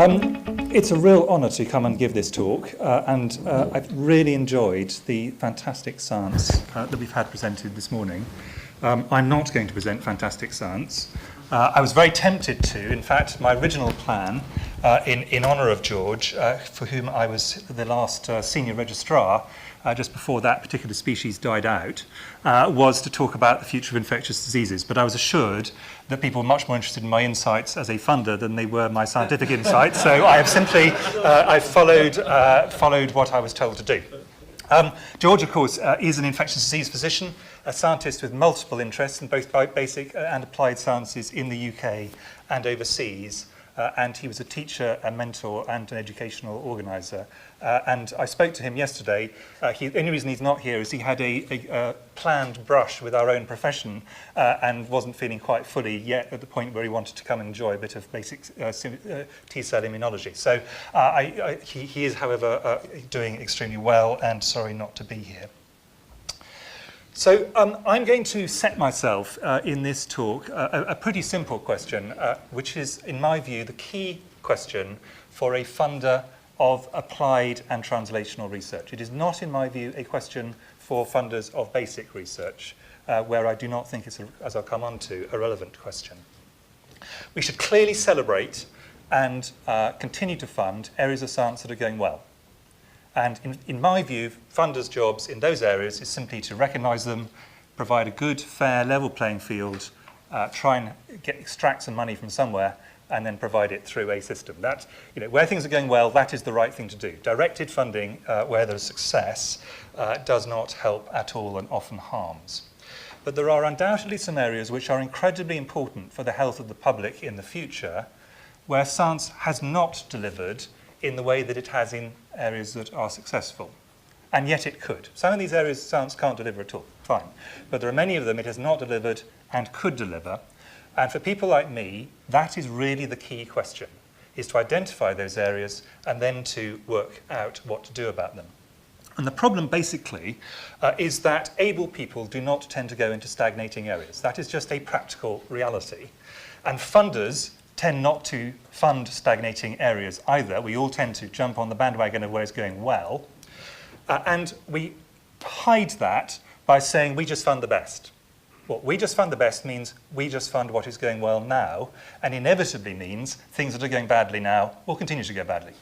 It's a real honour to come and give this talk, and I've really enjoyed the fantastic science that we've had presented this morning. I'm not going to present fantastic science. I was very tempted to. In fact, my original plan, in honour of George, for whom I was the last senior registrar, just before that particular species died out, was to talk about the future of infectious diseases. But I was assured that people were much more interested in my insights as a funder than they were my scientific insights. So I have simply followed what I was told to do. George, of course, is an infectious disease physician, a scientist with multiple interests in both basic and applied sciences in the UK and overseas. And he was a teacher, a mentor, and an educational organiser. And I spoke to him yesterday. The only reason he's not here is he had a planned brush with our own profession and wasn't feeling quite fully yet at the point where he wanted to come and enjoy a bit of basic T-cell immunology. So he is, however, doing extremely well, and sorry not to be here. So I'm going to set myself in this talk a pretty simple question, which is, in my view, the key question for a funder of applied and translational research. It is not, in my view, a question for funders of basic research, where I do not think it's, as I'll come on to, a relevant question. We should clearly celebrate and continue to fund areas of science that are going well. And in my view, funders' jobs in those areas is simply to recognise them, provide a good, fair, level playing field, try and extract some money from somewhere, and then provide it through a system. That, where things are going well, that is the right thing to do. Directed funding, where there's success, does not help at all and often harms. But there are undoubtedly some areas which are incredibly important for the health of the public in the future, where science has not delivered in the way that it has in areas that are successful. And yet it could. Some of these areas science can't deliver at all, fine. But there are many of them it has not delivered and could deliver. And for people like me, that is really the key question, is to identify those areas and then to work out what to do about them. And the problem basically is that able people do not tend to go into stagnating areas. That is just a practical reality. And funders tend not to fund stagnating areas either. We all tend to jump on the bandwagon of where it's going well. And we hide that by saying we just fund the best. Well, we just fund the best means we just fund what is going well now, and inevitably means things that are going badly now will continue to go badly.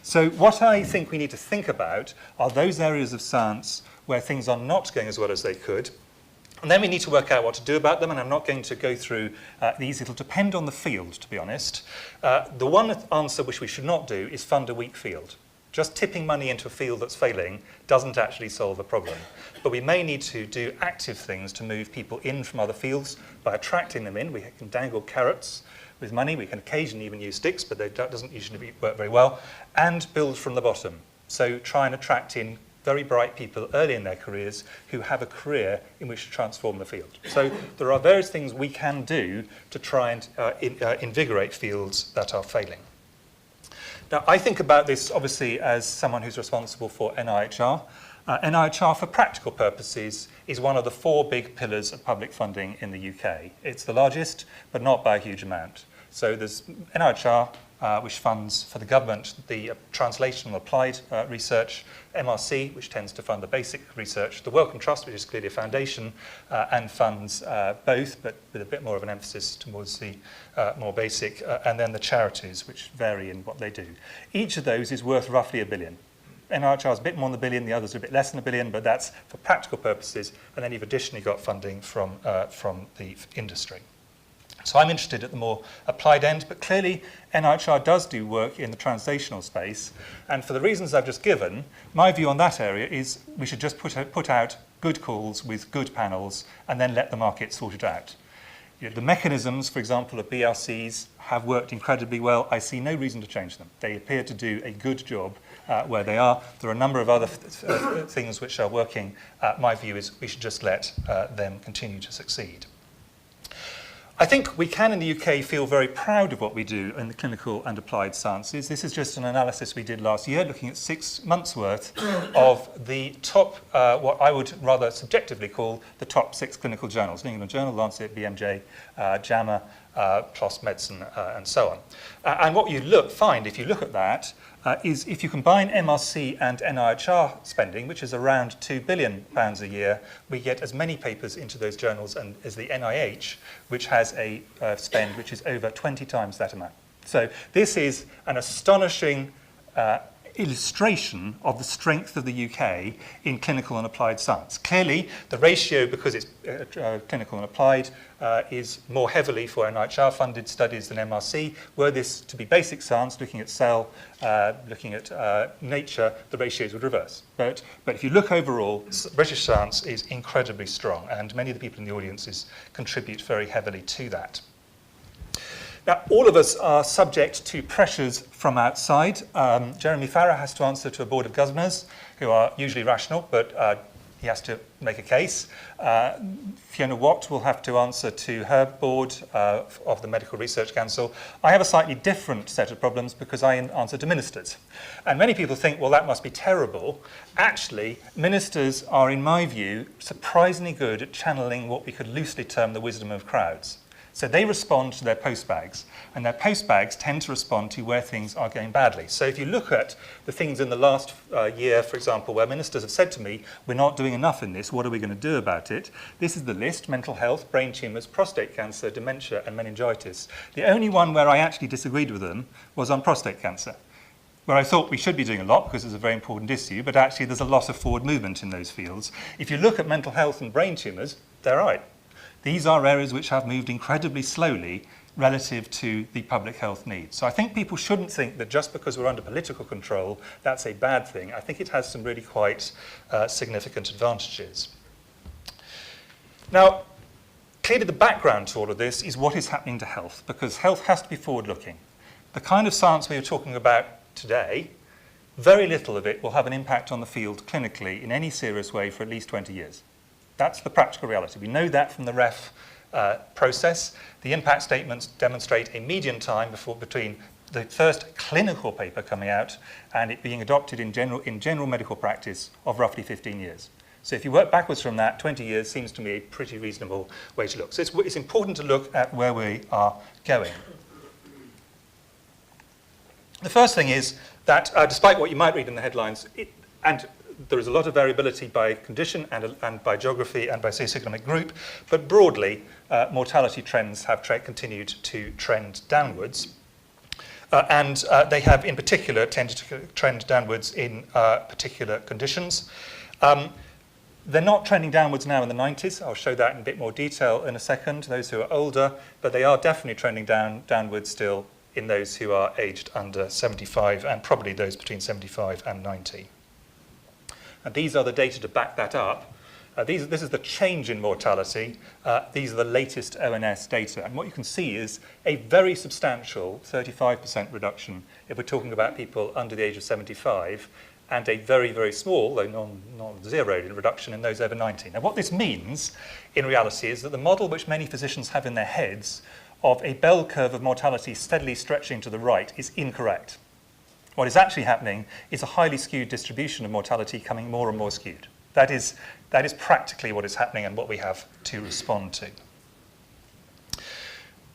So what I think we need to think about are those areas of science where things are not going as well as they could. And then we need to work out what to do about them, and I'm not going to go through these. It'll depend on the field, to be honest. The one answer which we should not do is fund a weak field. Just tipping money into a field that's failing doesn't actually solve a problem. But we may need to do active things to move people in from other fields by attracting them in. We can dangle carrots with money. We can occasionally even use sticks, but that doesn't usually work very well. And build from the bottom. So try and attract in very bright people early in their careers who have a career in which to transform the field. So there are various things we can do to try and invigorate fields that are failing. Now, I think about this, obviously, as someone who's responsible for NIHR. NIHR, for practical purposes, is one of the 4 big pillars of public funding in the UK. It's the largest, but not by a huge amount. So there's NIHR, which funds for the government the translational applied research, MRC, which tends to fund the basic research, the Wellcome Trust, which is clearly a foundation and funds both, but with a bit more of an emphasis towards the more basic, and then the charities, which vary in what they do. Each of those is worth roughly £1 billion. NIHR is a bit more than £1 billion, the others are a bit less than £1 billion, but that's for practical purposes, and then you've additionally got funding from the industry. So I'm interested at the more applied end, but clearly NIHR does do work in the translational space. And for the reasons I've just given, my view on that area is we should just put out good calls with good panels and then let the market sort it out. The mechanisms, for example, of BRCs have worked incredibly well. I see no reason to change them. They appear to do a good job where they are. There are a number of other things which are working. My view is we should just let them continue to succeed. I think we can in the UK feel very proud of what we do in the clinical and applied sciences. This is just an analysis we did last year, looking at 6 months' worth of the top, what I would rather subjectively call the top 6 clinical journals: New England Journal, Lancet, BMJ, JAMA, PLOS Medicine, and so on. And what you find, if you look at that, is if you combine MRC and NIHR spending, which is around £2 billion a year, we get as many papers into those journals as the NIH, which has a spend which is over 20 times that amount. So this is an astonishing illustration of the strength of the UK in clinical and applied science. Clearly, the ratio, because it's clinical and applied, is more heavily for NIHR-funded studies than MRC. Were this to be basic science, looking at cell, looking at nature, the ratios would reverse. But if you look overall, British science is incredibly strong, and many of the people in the audiences contribute very heavily to that. Now, all of us are subject to pressures from outside. Jeremy Farrar has to answer to a board of governors who are usually rational, but he has to make a case. Fiona Watt will have to answer to her board of the Medical Research Council. I have a slightly different set of problems because I answer to ministers. And many people think, well, that must be terrible. Actually, ministers are, in my view, surprisingly good at channeling what we could loosely term the wisdom of crowds. So they respond to their postbags, and their postbags tend to respond to where things are going badly. So if you look at the things in the last year, for example, where ministers have said to me, we're not doing enough in this, what are we going to do about it? This is the list: mental health, brain tumours, prostate cancer, dementia, and meningitis. The only one where I actually disagreed with them was on prostate cancer, where I thought we should be doing a lot because it's a very important issue, but actually there's a lot of forward movement in those fields. If you look at mental health and brain tumours, they're right. These are areas which have moved incredibly slowly relative to the public health needs. So I think people shouldn't think that just because we're under political control, that's a bad thing. I think it has some really quite significant advantages. Now, clearly the background to all of this is what is happening to health, because health has to be forward-looking. The kind of science we are talking about today, very little of it will have an impact on the field clinically in any serious way for at least 20 years. That's the practical reality. We know that from the REF process. The impact statements demonstrate a median time between the first clinical paper coming out and it being adopted in general medical practice of roughly 15 years. So if you work backwards from that, 20 years seems to me a pretty reasonable way to look. So it's important to look at where we are going. The first thing is that despite what you might read in the headlines, there is a lot of variability by condition and by geography and by socioeconomic group, but broadly, mortality trends have continued to trend downwards. And they have, in particular, tended to trend downwards in particular conditions. They're not trending downwards now in the 90s. I'll show that in a bit more detail in a second, those who are older, but they are definitely trending downwards still in those who are aged under 75 and probably those between 75 and 90. And these are the data to back that up. This is the change in mortality. These are the latest ONS data. And what you can see is a very substantial 35% reduction if we're talking about people under the age of 75, and a very, very small, though non-zero, reduction in those over 90. Now, what this means in reality is that the model which many physicians have in their heads of a bell curve of mortality steadily stretching to the right is incorrect. What is actually happening is a highly skewed distribution of mortality coming more and more skewed. That is practically what is happening and what we have to respond to.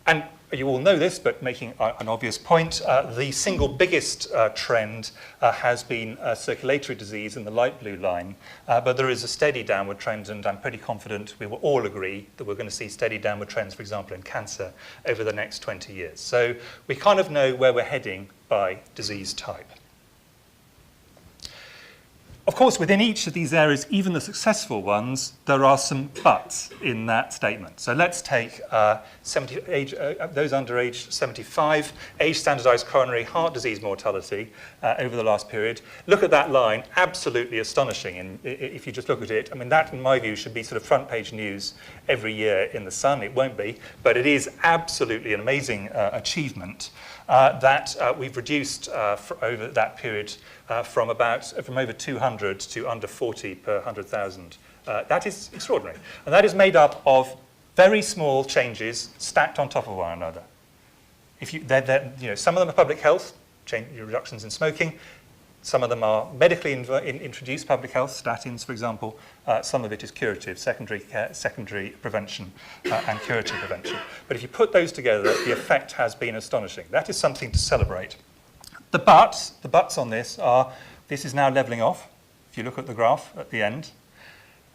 And you all know this, but making an obvious point, the single biggest trend has been circulatory disease in the light blue line, but there is a steady downward trend, and I'm pretty confident we will all agree that we're going to see steady downward trends, for example, in cancer over the next 20 years. So we kind of know where we're heading by disease type. Of course, within each of these areas, even the successful ones, there are some buts in that statement. So let's take those under age 75, age-standardized coronary heart disease mortality over the last period. Look at that line, absolutely astonishing. And if you just look at it, I mean, that, in my view, should be sort of front-page news every year in the Sun. It won't be, but it is absolutely an amazing achievement that we've reduced over that period from over 200 to under 40 per 100,000. That is extraordinary. And that is made up of Very small changes stacked on top of one another. If you, some of them are public health, reductions in smoking. Some of them are medically introduced public health, statins, for example. Some of it is curative, secondary prevention and curative prevention. But if you put those together, the effect has been astonishing. That is something to celebrate. The buts on this are, this is now levelling off, if you look at the graph at the end.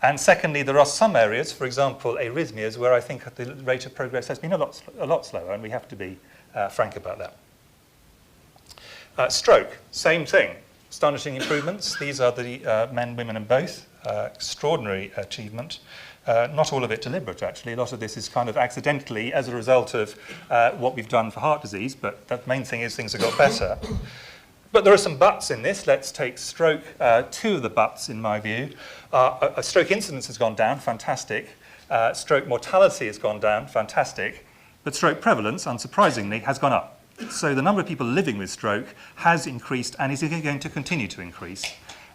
And secondly, there are some areas, for example, arrhythmias, where I think the rate of progress has been a lot slower, and we have to be frank about that. Stroke, same thing. Astonishing improvements. These are the men, women, and both. Extraordinary achievement. Not all of it deliberate, actually. A lot of this is kind of accidentally as a result of what we've done for heart disease, but the main thing is things have got better. But there are some buts in this. Let's take stroke. Two of the buts, in my view, are stroke incidence has gone down, fantastic. Stroke mortality has gone down, fantastic. But stroke prevalence, unsurprisingly, has gone up. So the number of people living with stroke has increased and is going to continue to increase.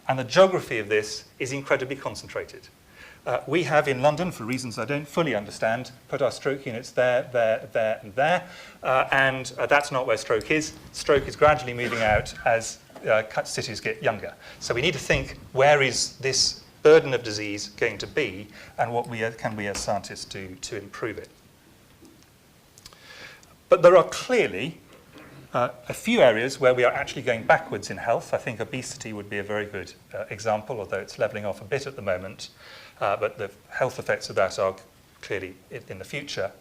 And the geography of this is incredibly concentrated. We have in London, for reasons I don't fully understand, put our stroke units there, and there. And that's not where stroke is. Stroke is gradually moving out as cities get younger. So we need to think, where is this burden of disease going to be, and what can we as scientists do to improve it? But there are clearly a few areas where we are actually going backwards in health. I think obesity would be a very good example, although it's levelling off a bit at the moment. But the health effects of that are clearly in the future.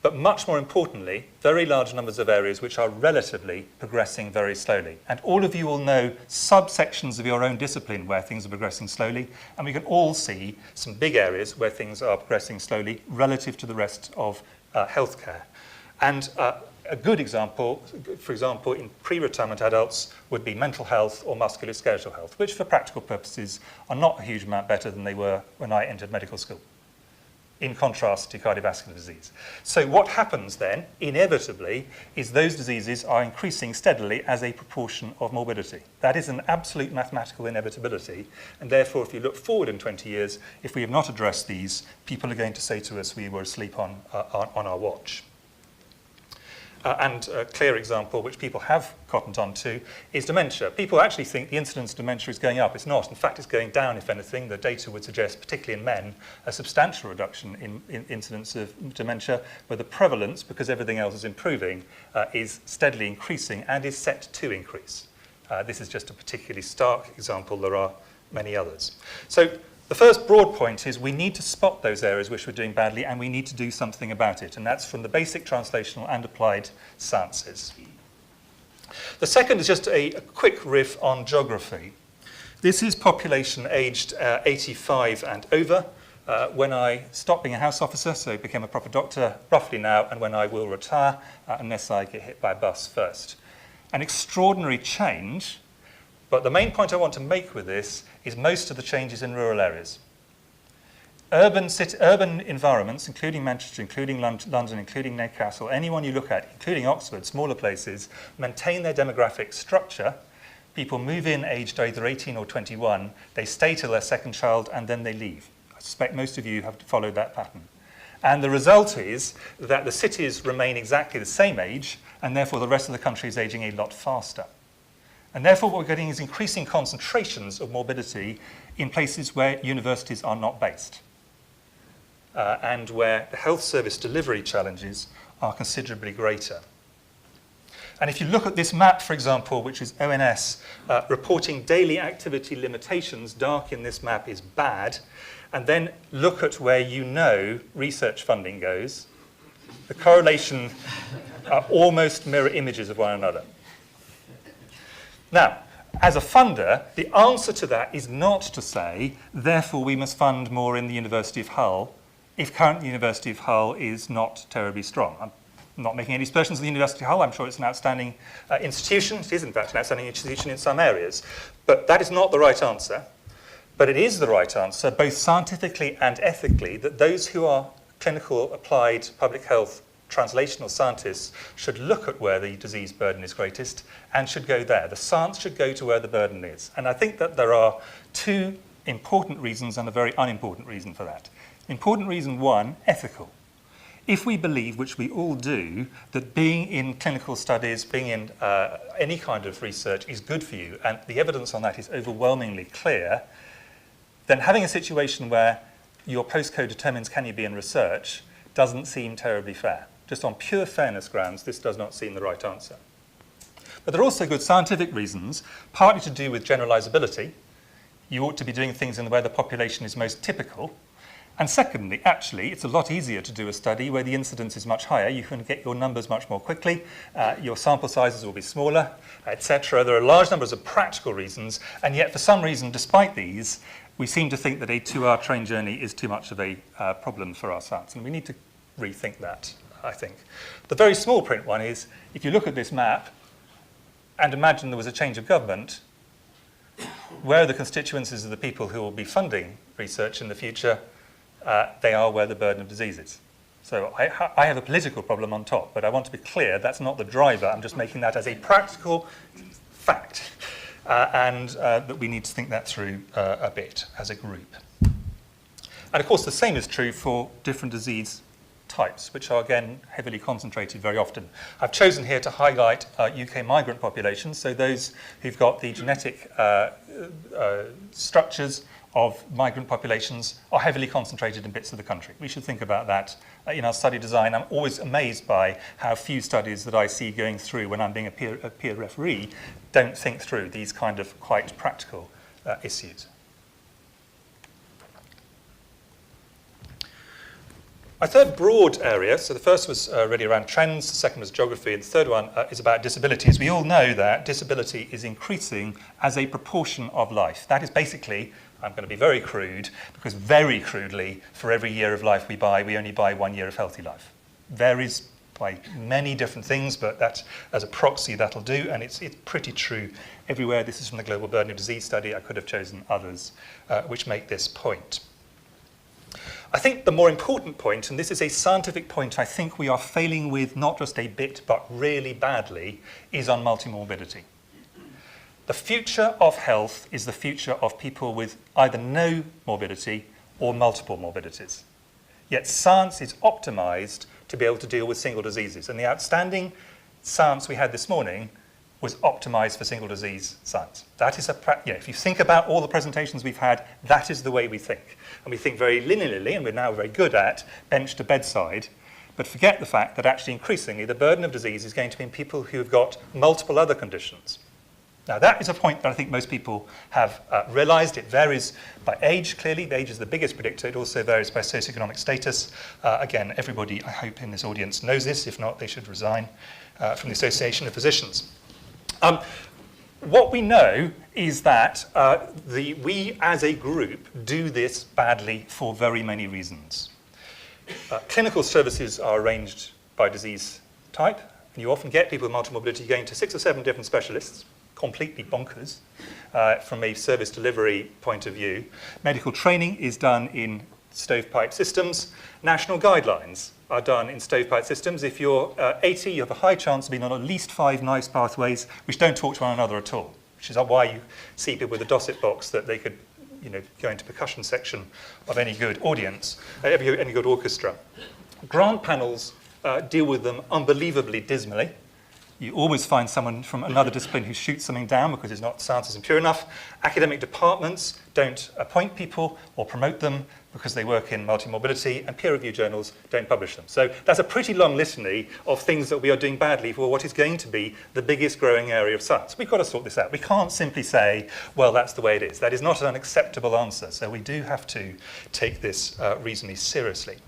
But much more importantly, very large numbers of areas which are relatively progressing very slowly. And all of you will know subsections of your own discipline where things are progressing slowly. And we can all see some big areas where things are progressing slowly relative to the rest of healthcare. And a good example, for example, in pre-retirement adults would be mental health or musculoskeletal health, which for practical purposes are not a huge amount better than they were when I entered medical school, in contrast to cardiovascular disease. So what happens then, inevitably, is those diseases are increasing steadily as a proportion of morbidity. That is an absolute mathematical inevitability, and therefore if you look forward in 20 years, if we have not addressed these, people are going to say to us we were asleep on our watch. And a clear example, which people have cottoned on to, is dementia. People actually think the incidence of dementia is going up. It's not. In fact, it's going down, if anything. The data would suggest, particularly in men, a substantial reduction in incidence of dementia, where the prevalence, because everything else is improving, is steadily increasing and is set to increase. This is just a particularly stark example. There are many others. So the first broad point is we need to spot those areas which we're doing badly, and we need to do something about it. And that's from the basic translational and applied sciences. The second is just a quick riff on geography. This is population aged 85 and over. When I stopped being a house officer, so became a proper doctor, roughly now, and when I will retire, unless I get hit by a bus first. An extraordinary change. But the main point I want to make with this is most of the changes in rural areas. Urban environments, including Manchester, including London, including Newcastle, anyone you look at, including Oxford, smaller places, maintain their demographic structure. People move in aged either 18 or 21, they stay till their second child, and then they leave. I suspect most of you have followed that pattern. And the result is that the cities remain exactly the same age, and therefore the rest of the country is aging a lot faster. And therefore what we're getting is increasing concentrations of morbidity in places where universities are not based and where the health service delivery challenges are considerably greater. And if you look at this map, for example, which is ONS reporting daily activity limitations, dark in this map is bad, and then look at where you know research funding goes, the correlation are almost mirror images of one another. Now, as a funder, the answer to that is not to say, therefore we must fund more in the University of Hull, if current University of Hull is not terribly strong. I'm not making any aspersions of the University of Hull. I'm sure it's an outstanding institution. It is, in fact, an outstanding institution in some areas. But that is not the right answer. But it is the right answer, both scientifically and ethically, that those who are clinical, applied, public health translational scientists should look at where the disease burden is greatest and should go there. The science should go to where the burden is. And I think that there are two important reasons and a very unimportant reason for that. Important reason one, ethical. If we believe, which we all do, that being in clinical studies, being in any kind of research is good for you, and the evidence on that is overwhelmingly clear, then having a situation where your postcode determines can you be in research doesn't seem terribly fair. Just on pure fairness grounds, this does not seem the right answer. But there are also good scientific reasons, partly to do with generalizability. You ought to be doing things in the way the population is most typical. And secondly, actually, it's a lot easier to do a study where the incidence is much higher. You can get your numbers much more quickly. Your sample sizes will be smaller, etc. There are large numbers of practical reasons. And yet, for some reason, despite these, we seem to think that a 2-hour train journey is too much of a problem for our science. And we need to rethink that, I think. The very small print one is, if you look at this map and imagine there was a change of government, where are the constituencies of the people who will be funding research in the future? They are where the burden of disease is. So I have a political problem on top, but I want to be clear that's not the driver. I'm just making that as a practical fact, and that we need to think that through a bit as a group. And of course, the same is true for different disease types, which are again heavily concentrated very often. I've chosen here to highlight UK migrant populations, so those who've got the genetic structures of migrant populations are heavily concentrated in bits of the country. We should think about that in our study design. I'm always amazed by how few studies that I see going through when I'm being a peer referee don't think through these kind of quite practical issues. My third broad area, so the first was really around trends, the second was geography, and the third one is about disabilities. We all know that disability is increasing as a proportion of life. That is basically, I'm going to be very crude, because very crudely, for every year of life we buy, we only buy 1 year of healthy life. Varies by many different things, but that, as a proxy, that'll do, and it's pretty true everywhere. This is from the Global Burden of Disease study. I could have chosen others which make this point. I think the more important point, and this is a scientific point I think we are failing with not just a bit, but really badly, is on multimorbidity. The future of health is the future of people with either no morbidity or multiple morbidities. Yet science is optimized to be able to deal with single diseases. And the outstanding science we had this morning was optimized for single disease science. That is if you think about all the presentations we've had, that is the way we think. And we think very linearly, and we're now very good at bench to bedside, but forget the fact that actually increasingly the burden of disease is going to be in people who have got multiple other conditions. Now that is a point that I think most people have realized. It varies by age, clearly. Age is the biggest predictor. It also varies by socioeconomic status. Again, everybody, I hope, in this audience knows this. If not, they should resign from the Association of Physicians. What we know is that we as a group do this badly for very many reasons. Clinical services are arranged by disease type, and you often get people with multimorbidity going to 6 or 7 different specialists, completely bonkers from a service delivery point of view. Medical training is done in stovepipe systems. National guidelines are done in stovepipe systems. If you're 80, you have a high chance of being on at least 5 nice pathways which don't talk to one another at all, which is why you see people with a Dosset box that they could go into percussion section of any good audience, any good orchestra. Grant panels deal with them unbelievably dismally. You always find someone from another discipline who shoots something down because science isn't pure enough. Academic departments don't appoint people or promote them because they work in multimorbidity, and peer-reviewed journals don't publish them. So that's a pretty long litany of things that we are doing badly for what is going to be the biggest growing area of science. We've got to sort this out. We can't simply say, well, that's the way it is. That is not an acceptable answer. So we do have to take this reasonably seriously.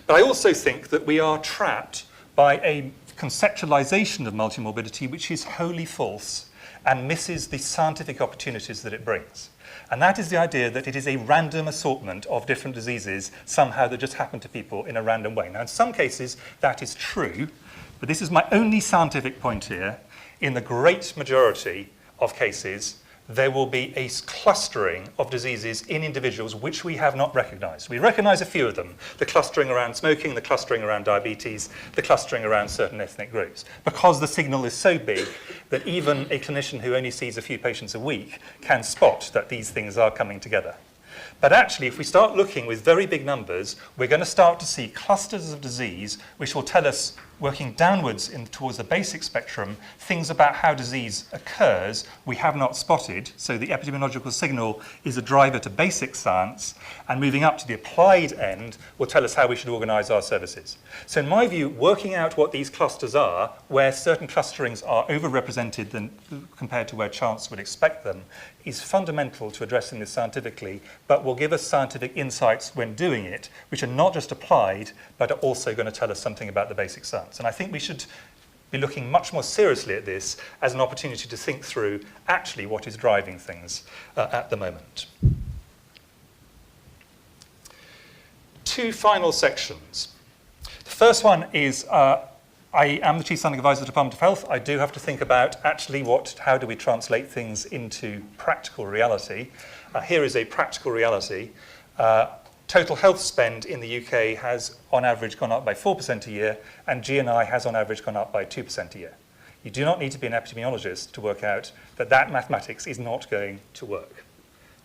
But I also think that we are trapped by a conceptualization of multimorbidity which is wholly false and misses the scientific opportunities that it brings. And that is the idea that it is a random assortment of different diseases somehow that just happen to people in a random way. Now, in some cases, that is true, but this is my only scientific point here. In the great majority of cases, there will be a clustering of diseases in individuals which we have not recognized. We recognize a few of them, the clustering around smoking, the clustering around diabetes, the clustering around certain ethnic groups, because the signal is so big that even a clinician who only sees a few patients a week can spot that these things are coming together. But actually, if we start looking with very big numbers, we're going to start to see clusters of disease which will tell us, working downwards towards the basic spectrum, things about how disease occurs we have not spotted. So the epidemiological signal is a driver to basic science, and moving up to the applied end will tell us how we should organise our services. So in my view, working out what these clusters are, where certain clusterings are overrepresented compared to where chance would expect them, is fundamental to addressing this scientifically, but will give us scientific insights when doing it, which are not just applied, but are also going to tell us something about the basic science. And I think we should be looking much more seriously at this as an opportunity to think through actually what is driving things at the moment. Two final sections. The first one is I am the Chief Scientific Advisor of the Department of Health. I do have to think about actually how do we translate things into practical reality. Here is a practical reality. Total health spend in the UK has on average gone up by 4% a year, and GNI has on average gone up by 2% a year. You do not need to be an epidemiologist to work out that that mathematics is not going to work.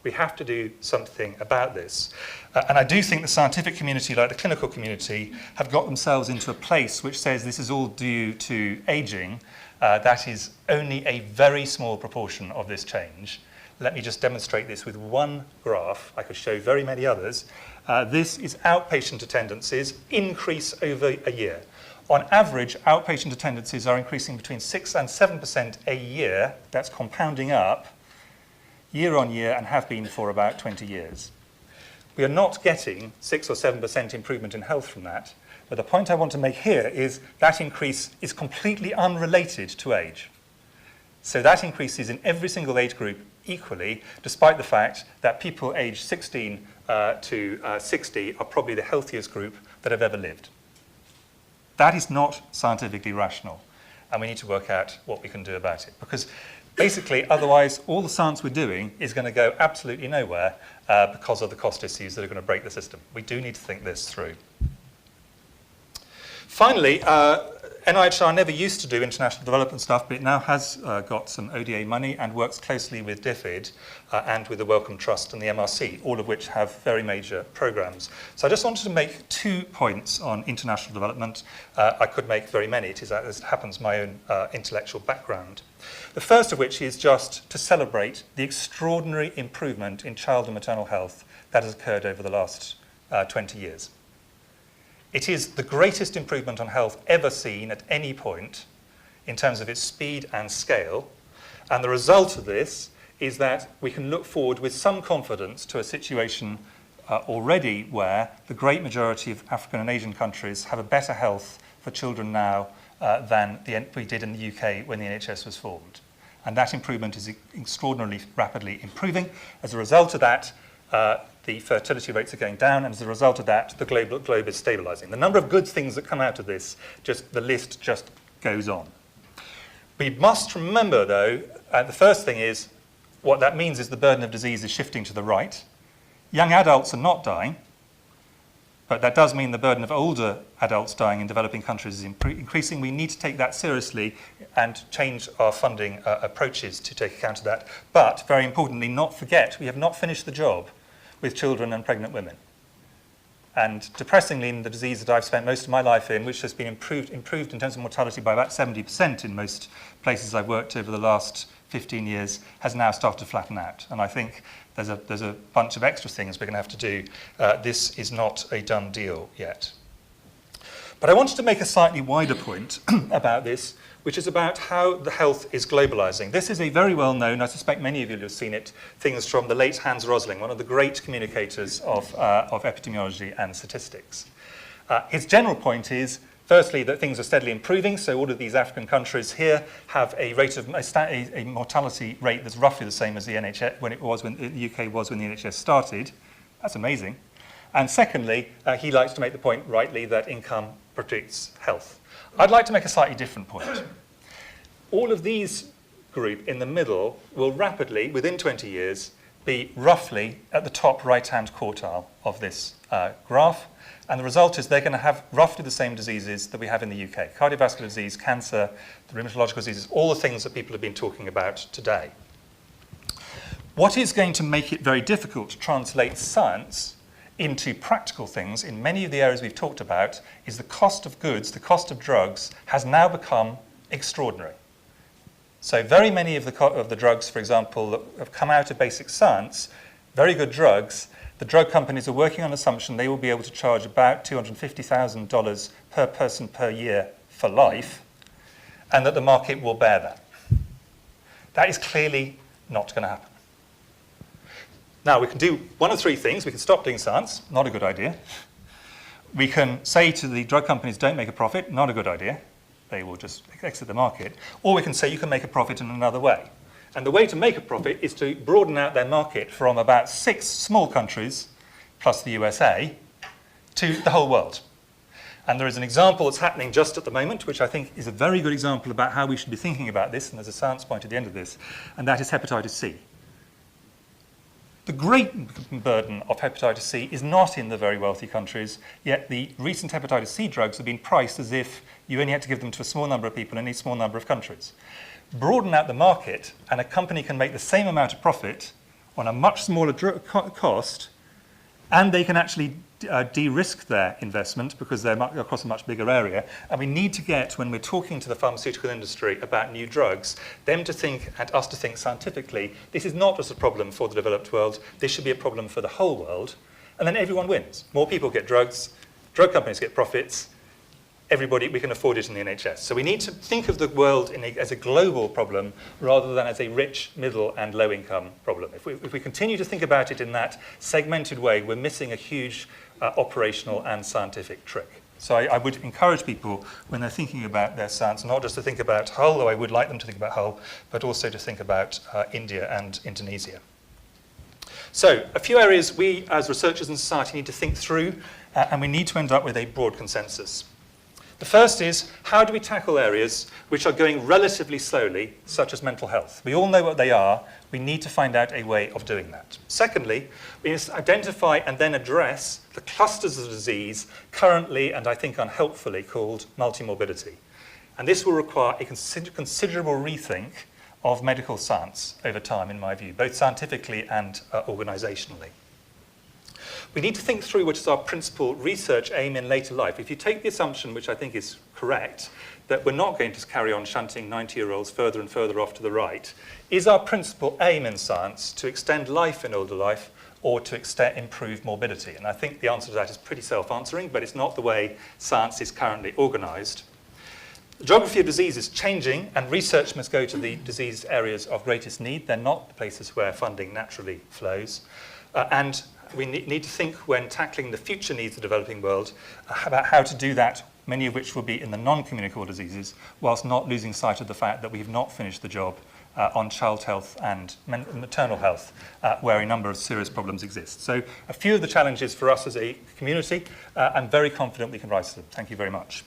We have to do something about this. And I do think the scientific community, like the clinical community, have got themselves into a place which says this is all due to aging. That is only a very small proportion of this change. Let me just demonstrate this with one graph. I could show very many others. This is outpatient attendances increase over a year. On average, outpatient attendances are increasing between 6 and 7% a year. That's compounding up year on year and have been for about 20 years. We are not getting 6 or 7% improvement in health from that, but the point I want to make here is that increase is completely unrelated to age. So that increase is in every single age group equally, despite the fact that people aged 16 to 60 are probably the healthiest group that have ever lived. That is not scientifically rational, and we need to work out what we can do about it, because basically, otherwise, all the science we're doing is going to go absolutely nowhere because of the cost issues that are going to break the system. We do need to think this through. Finally, NIHR never used to do international development stuff, but it now has got some ODA money and works closely with DFID and with the Wellcome Trust and the MRC, all of which have very major programs. So I just wanted to make 2 points on international development. I could make very many. It is, as it happens, my own intellectual background. The first of which is just to celebrate the extraordinary improvement in child and maternal health that has occurred over the last 20 years. It is the greatest improvement on health ever seen at any point in terms of its speed and scale. And the result of this is that we can look forward with some confidence to a situation already where the great majority of African and Asian countries have a better health for children now than we did in the UK when the NHS was formed. And that improvement is extraordinarily rapidly improving. As a result of that, the fertility rates are going down, and as a result of that, the globe is stabilizing. The number of good things that come out of this, the list just goes on. We must remember, though, the first thing is, what that means is the burden of disease is shifting to the right. Young adults are not dying, but that does mean the burden of older adults dying in developing countries is increasing. We need to take that seriously and change our funding approaches to take account of that. But, very importantly, not forget, we have not finished the job with children and pregnant women. And depressingly, in the disease that I've spent most of my life in, which has been improved in terms of mortality by about 70% in most places I've worked over the last 15 years, has now started to flatten out. And I think there's a bunch of extra things we're going to have to do. This is not a done deal yet. But I wanted to make a slightly wider point about this, which is about how the health is globalizing. This is a very well-known, I suspect many of you have seen it, things from the late Hans Rosling, one of the great communicators of epidemiology and statistics. His general point is, firstly, that things are steadily improving, so all of these African countries here have a mortality rate that's roughly the same as the NHS when the UK was when the NHS started. That's amazing. And secondly, he likes to make the point rightly that income predicts health. I'd like to make a slightly different point. All of these group in the middle will rapidly, within 20 years, be roughly at the top right-hand quartile of this graph. And the result is they're going to have roughly the same diseases that we have in the UK. Cardiovascular disease, cancer, the rheumatological diseases, all the things that people have been talking about today. What is going to make it very difficult to translate science into practical things in many of the areas we've talked about is the cost of goods, the cost of drugs, has now become extraordinary. So very many of the drugs, for example, that have come out of basic science, very good drugs, the drug companies are working on the assumption they will be able to charge about $250,000 per person per year for life, and that the market will bear that. That is clearly not going to happen. Now, we can do one of three things. We can stop doing science, not a good idea. We can say to the drug companies, don't make a profit, not a good idea. They will just exit the market. Or we can say you can make a profit in another way. And the way to make a profit is to broaden out their market from about 6 small countries, plus the USA, to the whole world. And there is an example that's happening just at the moment, which I think is a very good example about how we should be thinking about this, and there's a science point at the end of this, and that is hepatitis C. The great burden of hepatitis C is not in the very wealthy countries, yet the recent hepatitis C drugs have been priced as if you only had to give them to a small number of people in a small number of countries. Broaden out the market, and a company can make the same amount of profit on a much smaller cost, and they can actually de-risk their investment because they're across a much bigger area. And we need to get, when we're talking to the pharmaceutical industry about new drugs, them to think, and us to think scientifically, this is not just a problem for the developed world, this should be a problem for the whole world, and then everyone wins. More people get drugs, drug companies get profits, everybody, we can afford it in the NHS. So we need to think of the world as a global problem rather than as a rich, middle, and low-income problem. If we continue to think about it in that segmented way, we're missing a huge operational and scientific trick. So I would encourage people, when they're thinking about their science, not just to think about Hull, though I would like them to think about Hull, but also to think about India and Indonesia. So a few areas we, as researchers in society, need to think through, and we need to end up with a broad consensus. The first is, how do we tackle areas which are going relatively slowly, such as mental health? We all know what they are. We need to find out a way of doing that. Secondly, we must identify and then address the clusters of disease currently, and I think unhelpfully, called multimorbidity. And this will require a considerable rethink of medical science over time, in my view, both scientifically and organisationally. We need to think through what is our principal research aim in later life. If you take the assumption, which I think is correct, that we're not going to carry on shunting 90-year-olds further and further off to the right, is our principal aim in science to extend life in older life or to improve morbidity? And I think the answer to that is pretty self-answering, but it's not the way science is currently organised. The geography of disease is changing, and research must go to the disease areas of greatest need. They're not the places where funding naturally flows. And we need to think, when tackling the future needs of the developing world, about how to do that, many of which will be in the non-communicable diseases, whilst not losing sight of the fact that we have not finished the job on child health and maternal health, where a number of serious problems exist. So a few of the challenges for us as a community, I'm very confident we can rise to them. Thank you very much.